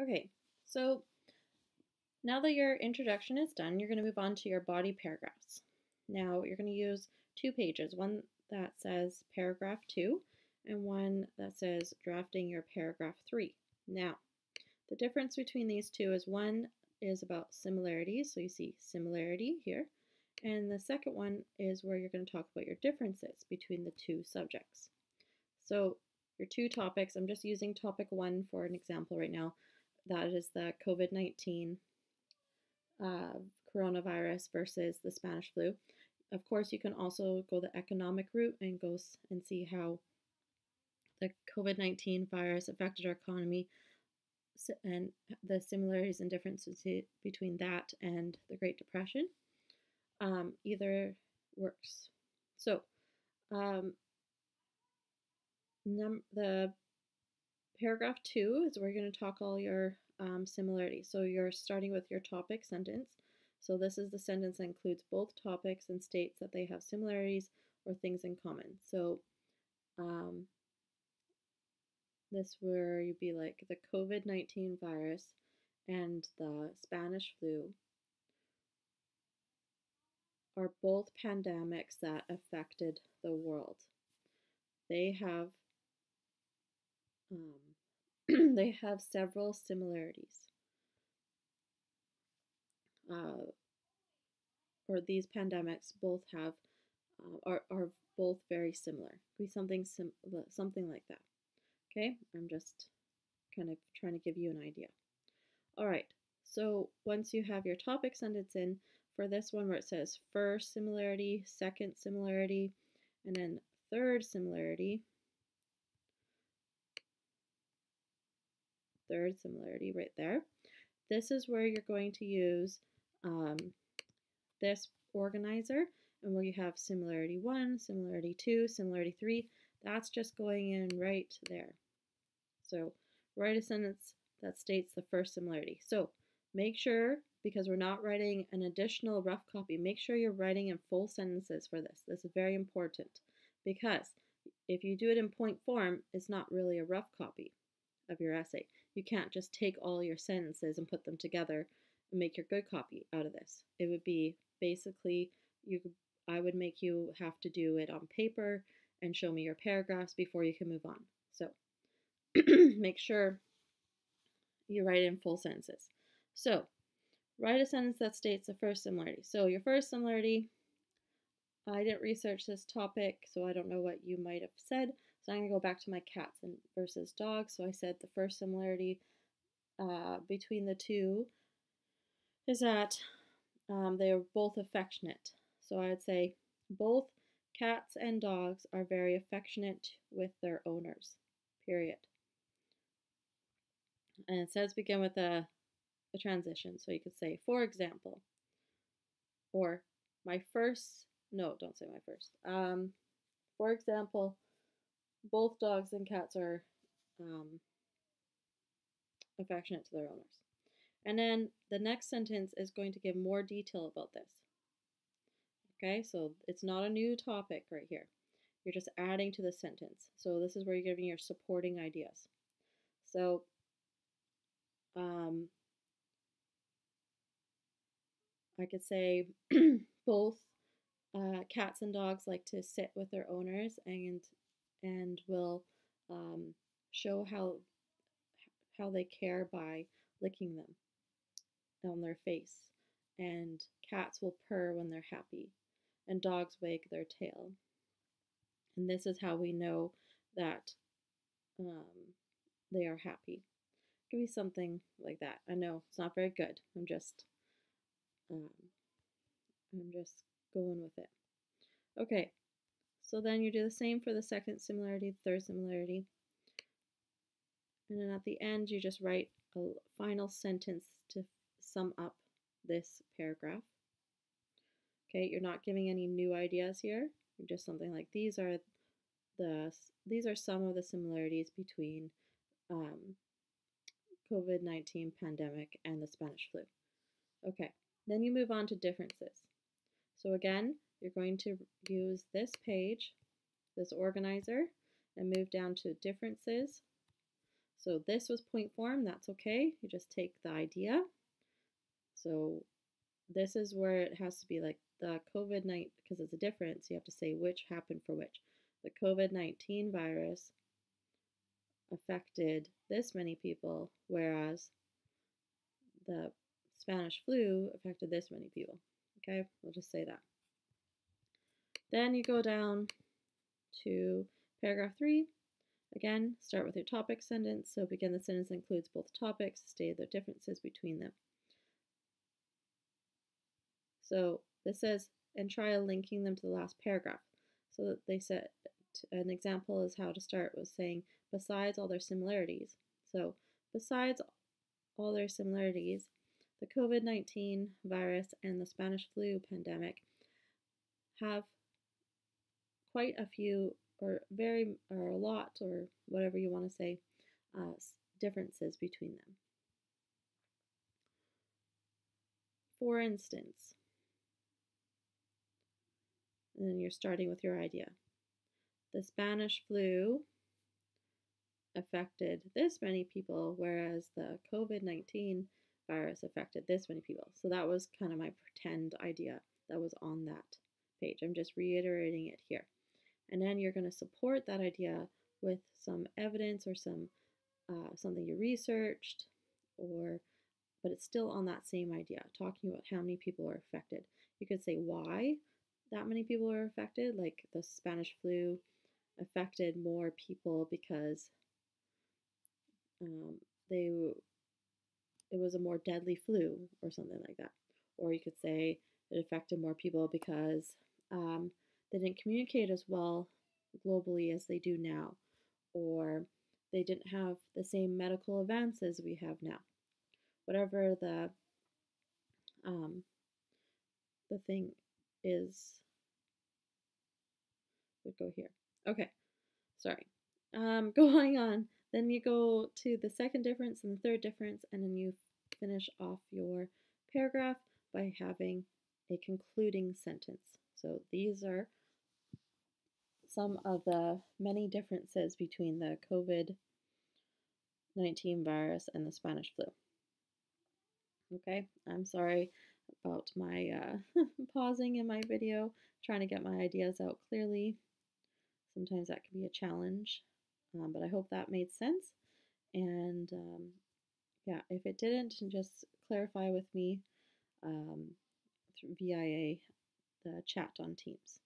Okay, so now that your introduction is done, you're going to move on to your body paragraphs. Now you're going to use 2 pages, one that says paragraph 2 and one that says drafting your paragraph 3. Now, the difference between these two is one is about similarities, so you see similarity here, and the second one is where you're going to talk about your differences between the two subjects. So your 2 topics, I'm just using topic 1 for an example right now. That is the COVID-19 coronavirus versus the Spanish flu. Of course, you can also go the economic route and go and see how the COVID-19 virus affected our economy and the similarities and differences between that and the Great Depression. Either works. So the paragraph 2 is where you're going to talk all your similarities. So you're starting with your topic sentence. So this is the sentence that includes both topics and states that they have similarities or things in common. So this where you'd be like the COVID-19 virus and the Spanish flu are both pandemics that affected the world. They have they have several similarities. Or these pandemics both have are both very similar. Be something like that. Okay, I'm just kind of trying to give you an idea. All right, so once you have your topic sentence in, for this one where it says first similarity, second similarity, and then third similarity right there. This is where you're going to use this organizer, and where you have similarity 1, similarity 2, similarity 3, that's just going in right there. So write a sentence that states the first similarity. So make sure, because we're not writing an additional rough copy, make sure you're writing in full sentences for this. This is very important, because if you do it in point form, it's not really a rough copy of your essay. You can't just take all your sentences and put them together and make your good copy out of this. It would be basically, I would make you have to do it on paper and show me your paragraphs before you can move on. So make sure you write in full sentences. So write a sentence that states the first similarity. So your first similarity, I didn't research this topic, so I don't know what you might have said. So I'm going to go back to my cats versus dogs. So I said the first similarity between the two is that they are both affectionate. So I would say both cats and dogs are very affectionate with their owners, period. And it says begin with a transition. So you could say, for example, or my first, no, don't say my first. For example, both dogs and cats are affectionate to their owners. And then the next sentence is going to give more detail about this. Okay, so it's not a new topic right here. You're just adding to the sentence. So this is where you're giving your supporting ideas. So I could say both cats and dogs like to sit with their owners and will show how they care by licking them on their face. And cats will purr when they're happy, and dogs wag their tail. And this is how we know that they are happy. Give me something like that. I know it's not very good. I'm just going with it. Okay, so then you do the same for the second similarity, the third similarity. And then at the end, you just write a final sentence to sum up this paragraph. Okay, you're not giving any new ideas here. You're just something like these are some of the similarities between COVID-19 pandemic and the Spanish flu. Okay, then you move on to differences. So again, you're going to use this page, this organizer, and move down to differences. So this was point form, that's okay. You just take the idea. So this is where it has to be like the COVID-19, because it's a difference, you have to say which happened for which. The COVID-19 virus affected this many people, whereas the Spanish flu affected this many people. Okay, we'll just say that. Then you go down to paragraph 3. Again, start with your topic sentence. So begin the sentence that includes both topics, state the differences between them. So this says, and try linking them to the last paragraph. So that they said, an example is how to start was saying, besides all their similarities. So besides all their similarities, the COVID-19 virus and the Spanish flu pandemic have quite a few, or a lot, or whatever you want to say, differences between them. For instance, and then you're starting with your idea. The Spanish flu affected this many people, whereas the COVID-19 virus affected this many people. So that was kind of my pretend idea that was on that page. I'm just reiterating it here. And then you're going to support that idea with some evidence or some something you researched, but it's still on that same idea, talking about how many people are affected. You could say why that many people are affected, like the Spanish flu affected more people because it was a more deadly flu or something like that. Or you could say it affected more people because they didn't communicate as well globally as they do now, or they didn't have the same medical events as we have now. Whatever the thing is, would go here. Okay, sorry. Going on. Then you go to the second difference and the third difference, and then you finish off your paragraph by having a concluding sentence. So these are some of the many differences between the COVID-19 virus and the Spanish flu. Okay, I'm sorry about my pausing in my video, trying to get my ideas out clearly. Sometimes that can be a challenge, but I hope that made sense. And yeah, if it didn't, just clarify with me via the chat on Teams.